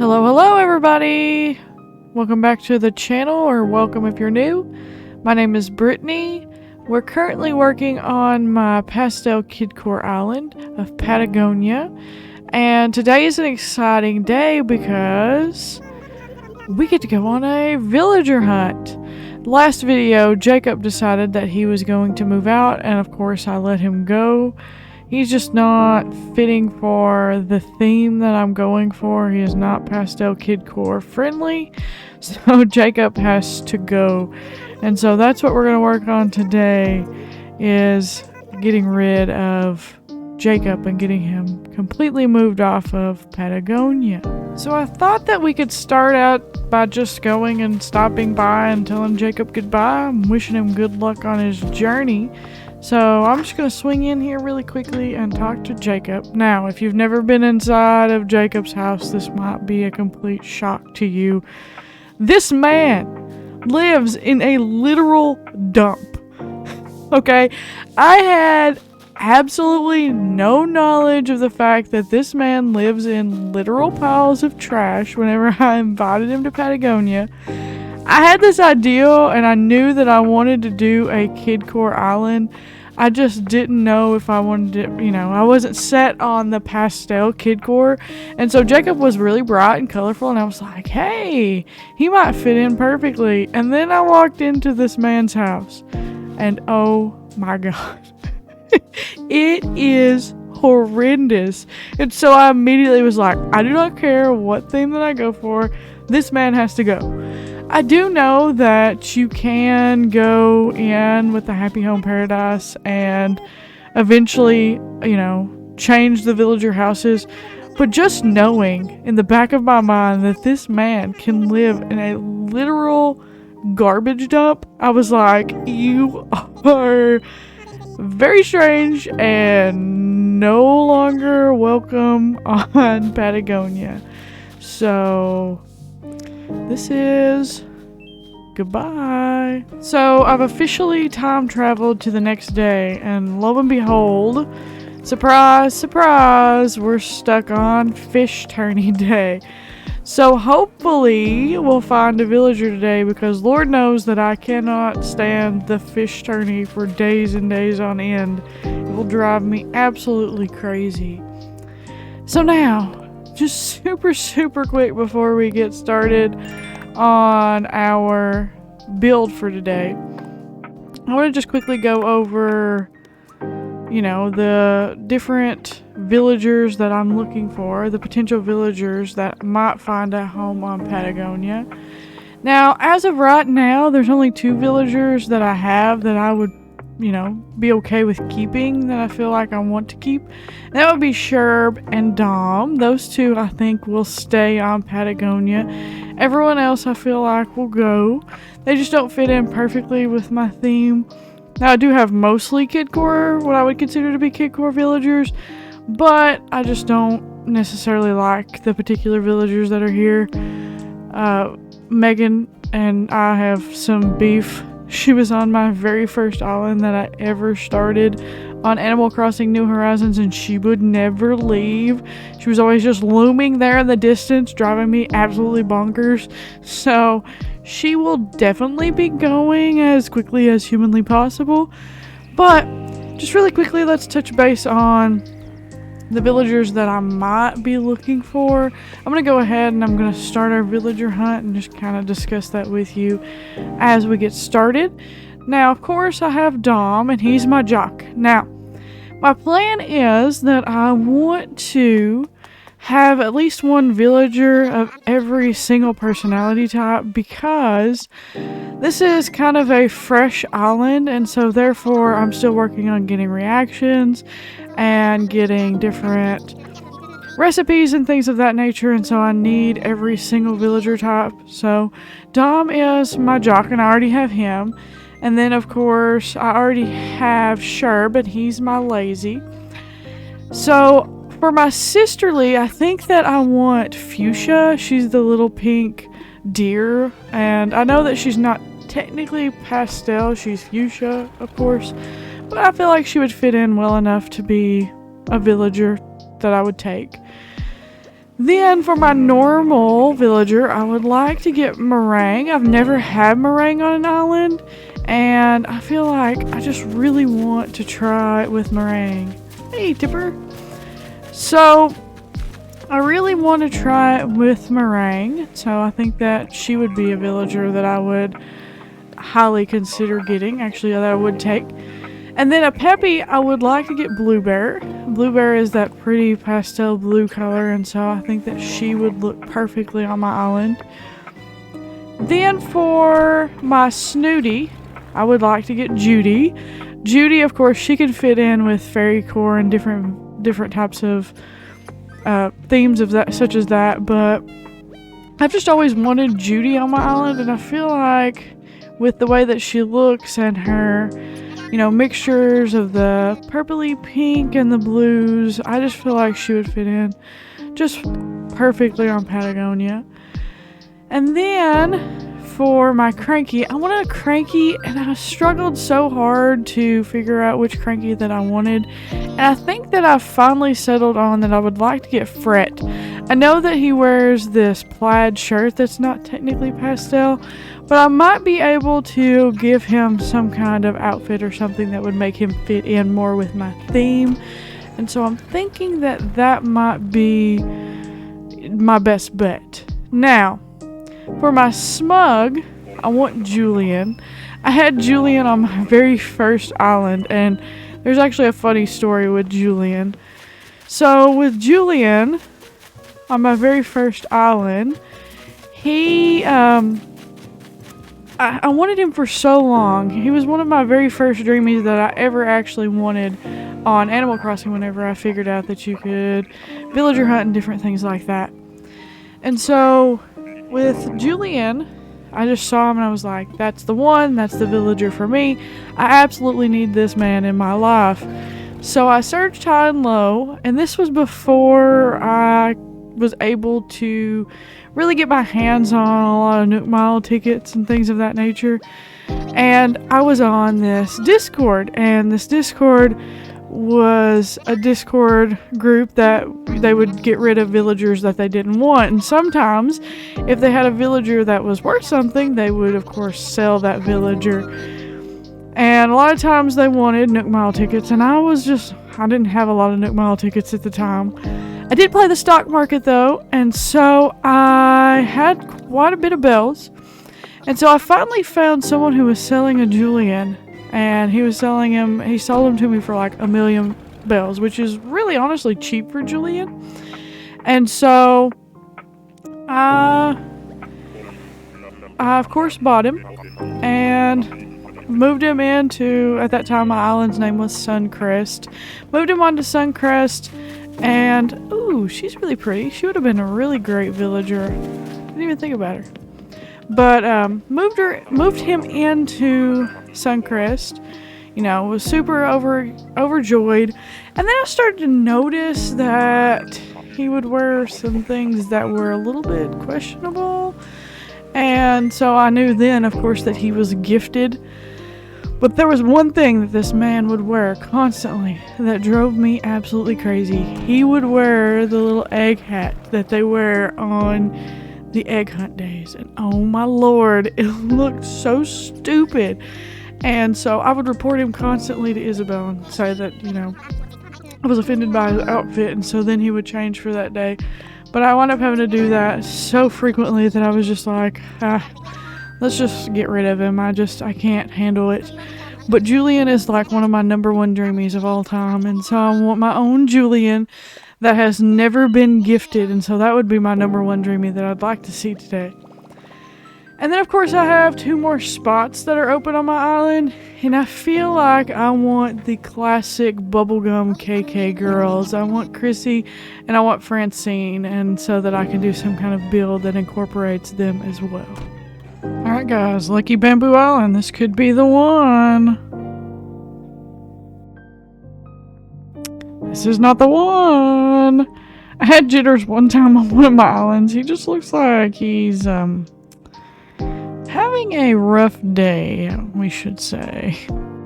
Hello everybody! Welcome back to the channel, or welcome if you're new. My name is Brittany. We're currently working on my Pastel Kidcore Island of Patagonia. And today is an exciting day because we get to go on a villager hunt. Last video, Jacob decided that he was going to move out, and of course I let him go. He's just not fitting for the theme that I'm going for. He is not Pastel Kidcore friendly, so Jacob has to go. And so that's what we're going to work on today, is getting rid of Jacob and getting him completely moved off of Patagonia. So I thought that we could start out by just going and stopping by and telling Jacob goodbye. I'm wishing him good luck on his journey. So I'm just going to swing in here really quickly and talk to Jacob. Now, if you've never been inside of Jacob's house, this might be a complete shock to you. This man lives in a literal dump. Okay? I had absolutely no knowledge of the fact that this man lives in literal piles of trash whenever I invited him to Patagonia. I had this idea and I knew that I wanted to do a Kidcore Island. I just didn't know if I wanted to, I wasn't set on the Pastel Kidcore. And so Jacob was really bright and colorful, and I was like, hey, he might fit in perfectly. And then I walked into this man's house and oh my God, it is horrendous. And so I immediately was like, I do not care what theme that I go for. This man has to go. I do know that you can go in with the Happy Home Paradise and eventually, change the villager houses. But just knowing in the back of my mind that this man can live in a literal garbage dump, I was like, you are very strange and no longer welcome on Patagonia. So this is goodbye. So I've officially time traveled to the next day, and lo and behold, surprise, surprise, we're stuck on fish tourney day. So hopefully we'll find a villager today, because Lord knows that I cannot stand the fish tourney for days and days on end. It will drive me absolutely crazy. So now, just super quick before we get started on our build for today, I want to just quickly go over, the different villagers that I'm looking for, the potential villagers that I might find at home on Patagonia. Now, as of right now, there's only 2 villagers that I have that I would be okay with keeping, that I feel like I want to keep. That would be Sherb and Dom. Those 2 I think will stay on Patagonia. Everyone else I feel like will go. They just don't fit in perfectly with my theme. Now I do have mostly Kidcore, what I would consider to be Kidcore villagers, but I just don't necessarily like the particular villagers that are here. Megan and I have some beef. She was on my very first island that I ever started on Animal Crossing New Horizons, and she would never leave. She was always just looming there in the distance, driving me absolutely bonkers. So she will definitely be going as quickly as humanly possible. But just really quickly, let's touch base on the villagers that I might be looking for. I'm going to go ahead and I'm going to start our villager hunt and just kind of discuss that with you as we get started. Now, of course, I have Dom, and he's my jock. Now, my plan is that I want to have at least one villager of every single personality type, because this is kind of a fresh island, and so therefore I'm still working on getting reactions and getting different recipes and things of that nature, and so I need every single villager type. So Dom is my jock, and I already have him. And then of course I already have Sherb, and he's my lazy. So for my sisterly, I think that I want Fuchsia. She's the little pink deer, and I know that she's not technically pastel, she's fuchsia of course, but I feel like she would fit in well enough to be a villager that I would take. Then for my normal villager, I would like to get meringue. I've never had meringue on an island, and I feel like I just really want to try it with meringue. Hey, Tipper. So I really want to try it with meringue, so I think that she would be a villager that I would highly consider getting, actually that I would take. And then a peppy, I would like to get blueberry. Blueberry is that pretty pastel blue color, and so I think that she would look perfectly on my island. Then for my snooty, I would like to get Judy. Judy, of course, she could fit in with fairy core and different types of themes of that, such as that. But I've just always wanted Judy on my island, and I feel like with the way that she looks and her, you know, mixtures of the purpley pink and the blues, I just feel like she would fit in just perfectly on Patagonia. And then for my cranky, I wanted a cranky, and I struggled so hard to figure out which cranky that I wanted. And I think that I finally settled on that I would like to get Fret. I know that he wears this plaid shirt that's not technically pastel, but I might be able to give him some kind of outfit or something that would make him fit in more with my theme. And so I'm thinking that that might be my best bet. Now, for my smug, I want Julian. I had Julian on my very first island, and there's actually a funny story with Julian. So with Julian, on my very first island, he, I wanted him for so long. He was one of my very first dreamies that I ever actually wanted on Animal Crossing whenever I figured out that you could villager hunt and different things like that. And so with Julian, I just saw him and I was like, that's the one, that's the villager for me. I absolutely need this man in my life. So I searched high and low, and this was before I was able to really get my hands on a lot of Nook Mile tickets and things of that nature. And I was on this Discord, and this Discord was a Discord group that they would get rid of villagers that they didn't want. And sometimes if they had a villager that was worth something, they would of course sell that villager. And a lot of times they wanted Nook Mile tickets, and I didn't have a lot of Nook Mile tickets at the time. I did play the stock market though, and so I had quite a bit of bells. And so I finally found someone who was selling a Julian, and he sold them to me for like 1 million bells, which is really honestly cheap for Julian. And so I of course bought him and moved him into, at that time my island's name was Suncrest. Moved him onto Suncrest, and ooh, she's really pretty. She would have been a really great villager. Didn't even think about her. But moved him into Suncrest. You know, was super overjoyed. And then I started to notice that he would wear some things that were a little bit questionable. And so I knew then, of course, that he was gifted. But there was one thing that this man would wear constantly that drove me absolutely crazy. He would wear the little egg hat that they wear on the egg hunt days. And oh my lord, it looked so stupid. And so I would report him constantly to Isabel and say that, you know, I was offended by his outfit, and so then he would change for that day. But I wound up having to do that so frequently that I was just like, let's just get rid of him. I can't handle it. But Julian is like one of my number one dreamies of all time, and so I want my own Julian that has never been gifted, and so that would be my number one dreamie that I'd like to see today. And then of course I have 2 more spots that are open on my island, and I feel like I want the classic bubblegum KK girls. I want Chrissy and I want Francine, and so that I can do some kind of build that incorporates them as well. Alright guys, Lucky Bamboo Island, this could be the one. This is not the one. I had jitters one time on one of my islands. He just looks like he's having a rough day, we should say.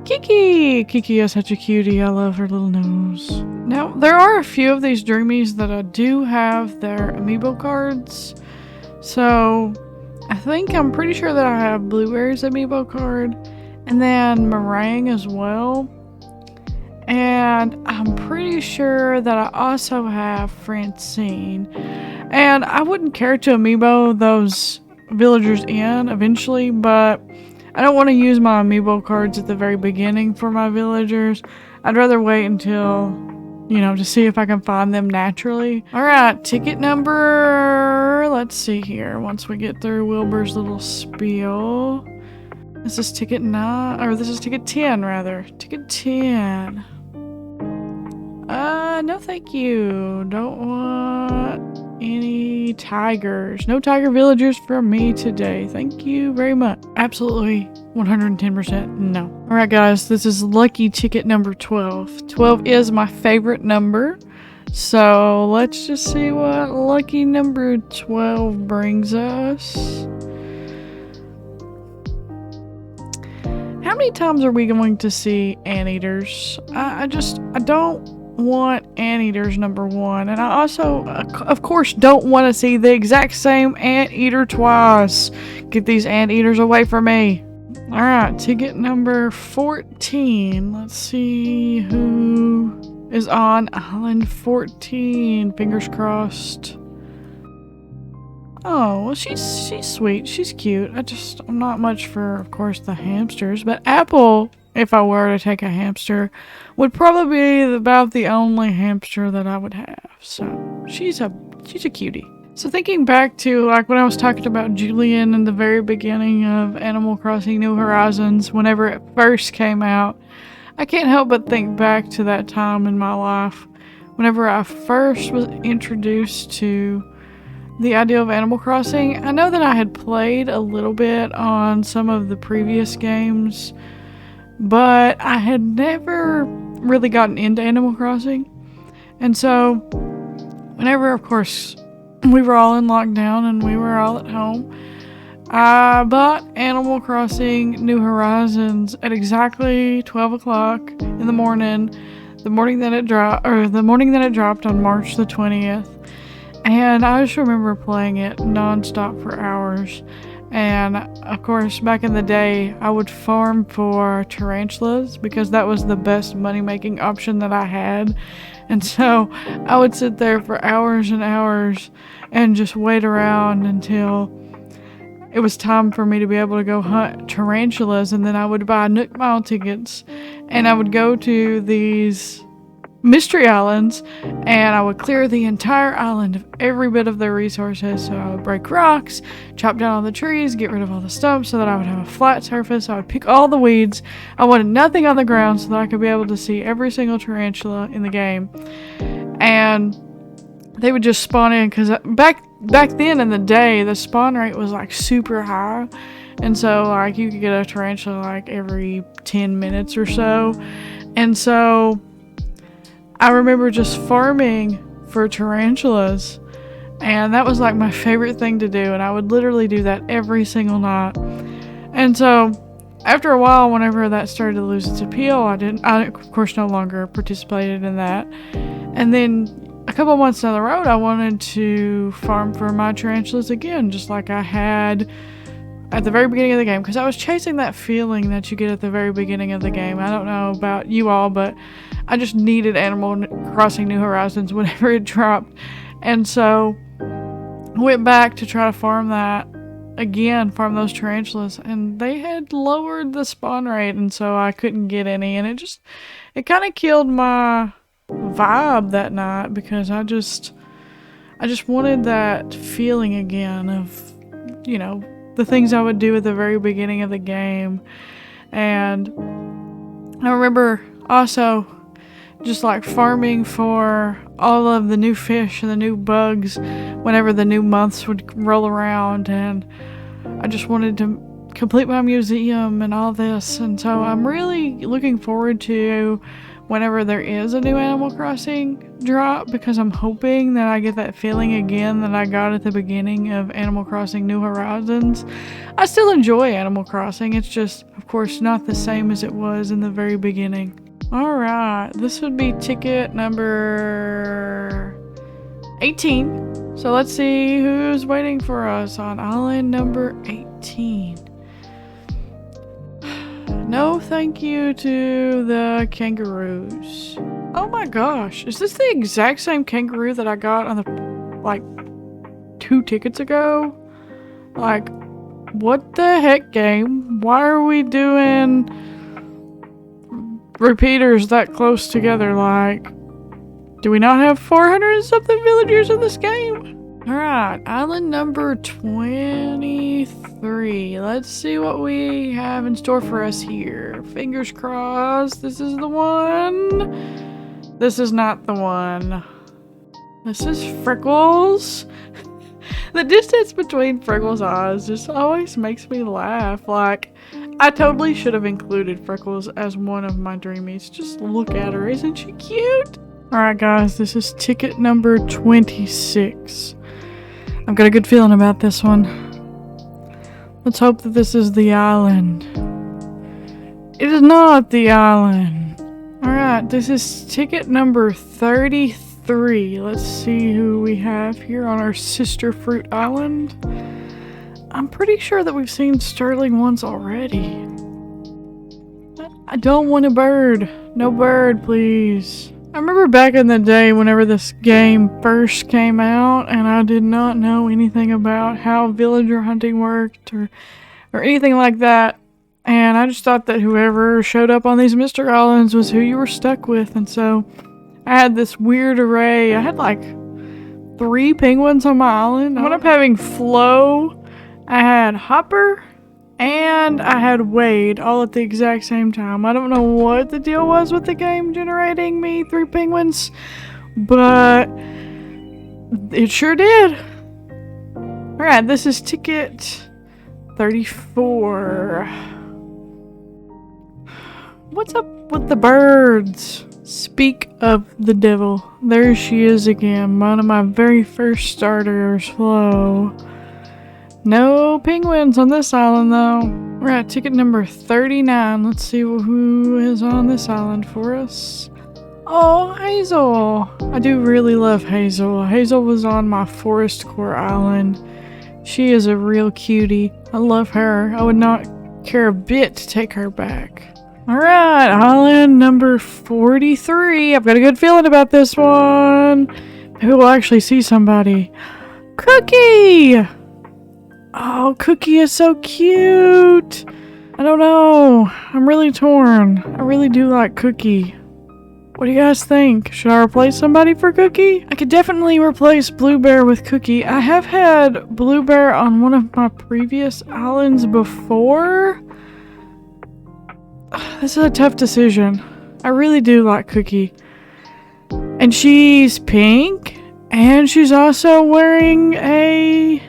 Kiki! Kiki is such a cutie. I love her little nose. Now, there are a few of these dreamies that do have their amiibo cards. So, I'm pretty sure that I have Blueberry's amiibo card. And then Meringue as well. And I'm pretty sure that I also have Francine. And I wouldn't care to amiibo those villagers in eventually, but I don't want to use my amiibo cards at the very beginning for my villagers. I'd rather wait until, to see if I can find them naturally. Alright, ticket number... Let's see here. Once we get through Wilbur's little spiel. This is ticket 9, or this is ticket 10 rather. Ticket 10. No thank you. Don't want any tigers. No tiger villagers for me today. Thank you very much. Absolutely 110% no. Alright guys, this is lucky ticket number 12. 12 is my favorite number. So let's just see what lucky number 12 brings us. How many times are we going to see anteaters? I don't want anteaters number 1, and I also of course don't want to see the exact same anteater twice. Get these anteaters away from me. Alright, ticket number 14. Let's see who is on Island 14. Fingers crossed. Oh, well, she's sweet. She's cute. I'm not much for, of course, the hamsters. But Apple, if I were to take a hamster, would probably be about the only hamster that I would have. So, she's a cutie. So thinking back to, like, when I was talking about Julian in the very beginning of Animal Crossing New Horizons, whenever it first came out, I can't help but think back to that time in my life. Whenever I first was introduced to the idea of Animal Crossing, I know that I had played a little bit on some of the previous games, but I had never really gotten into Animal Crossing. And so, whenever, of course, we were all in lockdown and we were all at home, I bought Animal Crossing New Horizons at exactly 12 o'clock in the morning, the morning that it dropped on March the 20th. And I just remember playing it non-stop for hours. And of course, back in the day, I would farm for tarantulas because that was the best money-making option that I had. And so I would sit there for hours and hours and just wait around until it was time for me to be able to go hunt tarantulas. And then I would buy Nook Mile tickets and I would go to these mystery islands and I would clear the entire island of every bit of their resources. So I would break rocks, chop down all the trees, get rid of all the stumps so that I would have a flat surface. I would pick all the weeds. I wanted nothing on the ground so that I could be able to see every single tarantula in the game. And they would just spawn in because back then in the day, the spawn rate was like super high. And so like you could get a tarantula like every 10 minutes or so. And so I remember just farming for tarantulas, and that was like my favorite thing to do, and I would literally do that every single night. And so after a while, whenever that started to lose its appeal, I of course no longer participated in that. And then a couple months down the road, I wanted to farm for my tarantulas again, just like I had at the very beginning of the game, because I was chasing that feeling that you get at the very beginning of the game. I don't know about you all, but I just needed Animal Crossing New Horizons whenever it dropped. And so I went back to try to farm that again, farm those tarantulas, and they had lowered the spawn rate, and so I couldn't get any, and it kind of killed my vibe that night because I just wanted that feeling again of, the things I would do at the very beginning of the game. And I remember also just like farming for all of the new fish and the new bugs whenever the new months would roll around, and I just wanted to complete my museum and all this. And so I'm really looking forward to whenever there is a new Animal Crossing drop, because I'm hoping that I get that feeling again that I got at the beginning of Animal Crossing New Horizons. I still enjoy Animal Crossing, it's just, of course, not the same as it was in the very beginning. Alright, this would be ticket number 18. So let's see who's waiting for us on island number 18. No thank you to the kangaroos. Oh my gosh, is this the exact same kangaroo that I got on the, like, 2 tickets ago? Like, what the heck, game? Why are we doing repeaters that close together? Like, do we not have 400 and something villagers in this game? Alright, island number 23. Let's see what we have in store for us here. Fingers crossed this is the one. This is not the one. This is Freckles. The distance between Freckles' eyes just always makes me laugh. Like, I totally should have included Freckles as one of my dreamies. Just look at her, isn't she cute? Alright guys, this is ticket number 26. I've got a good feeling about this one. Let's hope that this is the island. It is not the island. Alright, this is ticket number 33. Let's see who we have here on our sister fruit island. I'm pretty sure that we've seen Sterling once already. I don't want a bird. No bird, please. I remember back in the day whenever this game first came out and I did not know anything about how villager hunting worked or anything like that. And I just thought that whoever showed up on these Mr. Islands was who you were stuck with. And so I had this weird array. I had like 3 penguins on my island. I ended up having Flo, I had Hopper, and I had Wade all at the exact same time. I don't know what the deal was with the game generating me 3 penguins, but it sure did. Alright, this is ticket 34. What's up with the birds? Speak of the devil. There she is again. One of my very first starters, Flo. No penguins on this island though. We're at ticket number 39. Let's see who is on this island for us. Oh, Hazel. I do really love Hazel. Hazel was on my Forest Core island. She is a real cutie. I love her. I would not care a bit to take her back. Alright, island number 43. I've got a good feeling about this one. Maybe we'll actually see somebody. Cookie! Oh, Cookie is so cute. I don't know. I'm really torn. I really do like Cookie. What do you guys think? Should I replace somebody for Cookie? I could definitely replace Blue Bear with Cookie. I have had Blue Bear on one of my previous islands before. This is a tough decision. I really do like Cookie. And she's pink. And she's also wearing a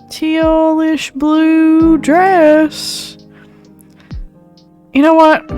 tealish blue dress. You know what?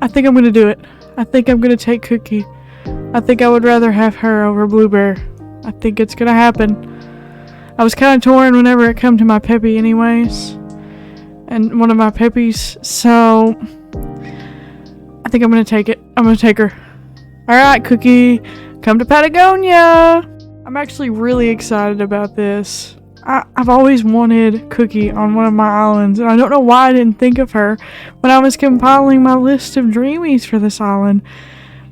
I think I'm gonna do it. I think I'm gonna take Cookie. I think I would rather have her over Blue Bear. I think it's gonna happen. I was kind of torn whenever it come to my Peppy anyways. And one of my Peppies, so I think I'm gonna take it. I'm gonna take her. Alright, Cookie, come to Patagonia! I'm actually really excited about this. I've always wanted Cookie on one of my islands, and I don't know why I didn't think of her when I was compiling my list of dreamies for this island.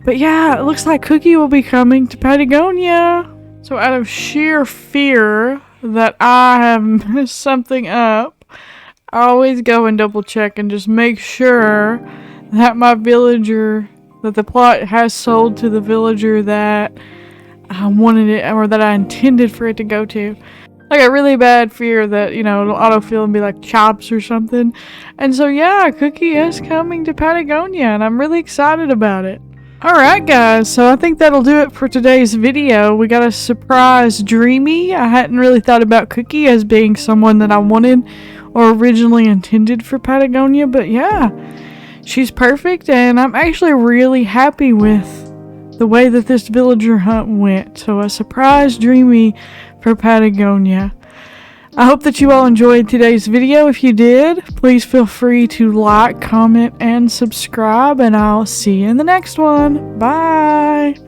But yeah, it looks like Cookie will be coming to Patagonia. So out of sheer fear that I have messed something up, I always go and double check and just make sure that my villager, that the plot has sold to the villager that I wanted it, or that I intended for it to go to. I got really bad fear that, you know, it'll autofill and be like Chops or something. And so, yeah, Cookie is coming to Patagonia, and I'm really excited about it. Alright, guys, so I think that'll do it for today's video. We got a surprise dreamie. I hadn't really thought about Cookie as being someone that I wanted or originally intended for Patagonia, but yeah, she's perfect, and I'm actually really happy with the way that this villager hunt went. So a surprise dreamie for Patagonia. I hope that you all enjoyed today's video. If you did, please feel free to like, comment, and subscribe, and I'll see you in the next one. Bye!